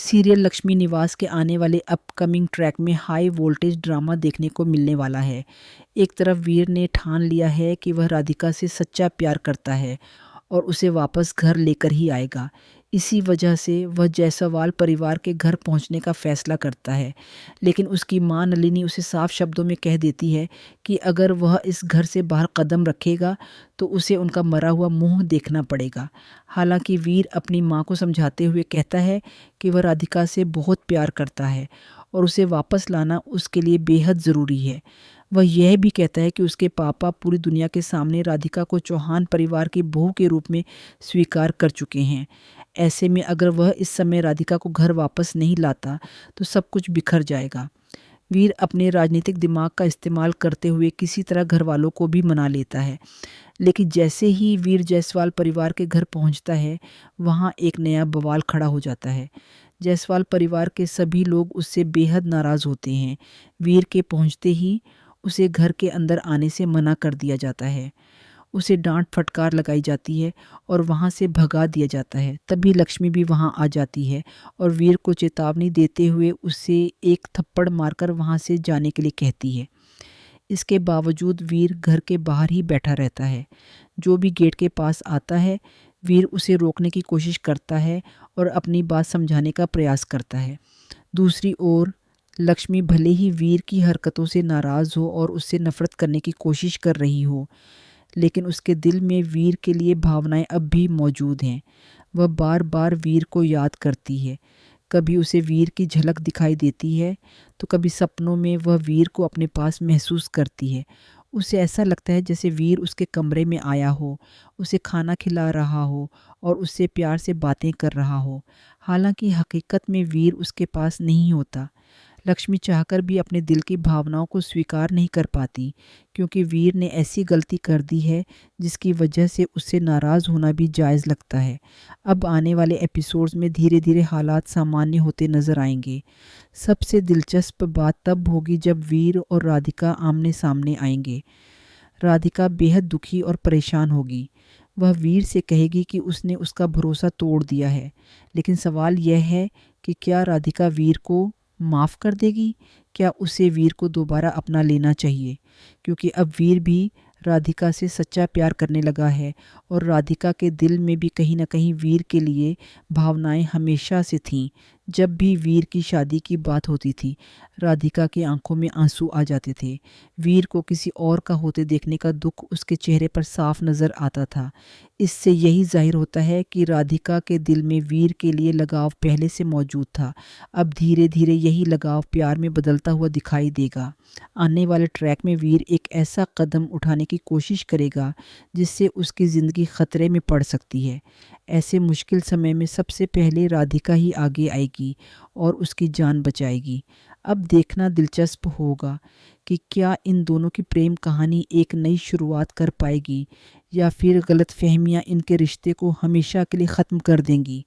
Serial Lakshmi निवास के आने वाले अपकमिंग ट्रैक में हाई वोल्टेज ड्रामा देखने को मिलने वाला है। एक तरफ वीर ने ठान लिया है कि वह राधिका से सच्चा प्यार करता है और उसे वापस घर लेकर ही आएगा। इसी वजह से वह जायसवाल परिवार के घर पहुंचने का फैसला करता है, लेकिन उसकी मां नलिनी उसे साफ शब्दों में कह देती है कि अगर वह इस घर से बाहर कदम रखेगा तो उसे उनका मरा हुआ मुंह देखना पड़ेगा। हालांकि वीर अपनी मां को समझाते हुए कहता है कि वह राधिका से बहुत प्यार करता है और उसे वापस लाना उसके लिए बेहद ज़रूरी है। वह यह भी कहता है कि उसके पापा पूरी दुनिया के सामने राधिका को चौहान परिवार की बहू के रूप में स्वीकार कर चुके हैं। ऐसे में अगर वह इस समय राधिका को घर वापस नहीं लाता तो सब कुछ बिखर जाएगा। वीर अपने राजनीतिक दिमाग का इस्तेमाल करते हुए किसी तरह घर वालों को भी मना लेता है, लेकिन जैसे ही वीर जायसवाल परिवार के घर पहुंचता है वहां एक नया बवाल खड़ा हो जाता है। जायसवाल परिवार के सभी लोग उससे बेहद नाराज़ होते हैं। वीर के पहुंचते ही उसे घर के अंदर आने से मना कर दिया जाता है। उसे डांट फटकार लगाई जाती है और वहाँ से भगा दिया जाता है। तभी लक्ष्मी भी वहाँ आ जाती है और वीर को चेतावनी देते हुए उसे एक थप्पड़ मारकर वहाँ से जाने के लिए कहती है। इसके बावजूद वीर घर के बाहर ही बैठा रहता है। जो भी गेट के पास आता है वीर उसे रोकने की कोशिश करता है और अपनी बात समझाने का प्रयास करता है। दूसरी ओर लक्ष्मी भले ही वीर की हरकतों से नाराज़ हो और उससे नफरत करने की कोशिश कर रही हो, लेकिन उसके दिल में वीर के लिए भावनाएं अब भी मौजूद हैं। वह बार बार वीर को याद करती है। कभी उसे वीर की झलक दिखाई देती है तो कभी सपनों में वह वीर को अपने पास महसूस करती है। उसे ऐसा लगता है जैसे वीर उसके कमरे में आया हो, उसे खाना खिला रहा हो और उससे प्यार से बातें कर रहा हो। हालांकि हकीकत में वीर उसके पास नहीं होता। लक्ष्मी चाहकर भी अपने दिल की भावनाओं को स्वीकार नहीं कर पाती, क्योंकि वीर ने ऐसी गलती कर दी है जिसकी वजह से उससे नाराज़ होना भी जायज़ लगता है। अब आने वाले एपिसोड्स में धीरे धीरे हालात सामान्य होते नजर आएंगे। सबसे दिलचस्प बात तब होगी जब वीर और राधिका आमने सामने आएंगे। राधिका बेहद दुखी और परेशान होगी। वह वीर से कहेगी कि उसने उसका भरोसा तोड़ दिया है, लेकिन सवाल यह है कि क्या राधिका वीर को माफ़ कर देगी? क्या उसे वीर को दोबारा अपना लेना चाहिए? क्योंकि अब वीर भी राधिका से सच्चा प्यार करने लगा है और राधिका के दिल में भी कहीं ना कहीं वीर के लिए भावनाएं हमेशा से थीं। जब भी वीर की शादी की बात होती थी राधिका की आंखों में आंसू आ जाते थे। वीर को किसी और का होते देखने का दुख उसके चेहरे पर साफ नज़र आता था। इससे यही जाहिर होता है कि राधिका के दिल में वीर के लिए लगाव पहले से मौजूद था। अब धीरे धीरे यही लगाव प्यार में बदलता हुआ दिखाई देगा। आने वाले ट्रैक में वीर एक ऐसा कदम उठाने की कोशिश करेगा जिससे उसकी ज़िंदगी खतरे में पड़ सकती है। ऐसे मुश्किल समय में सबसे पहले राधिका ही आगे आएगी और उसकी जान बचाएगी। अब देखना दिलचस्प होगा कि क्या इन दोनों की प्रेम कहानी एक नई शुरुआत कर पाएगी या फिर गलतफहमियां इनके रिश्ते को हमेशा के लिए ख़त्म कर देंगी।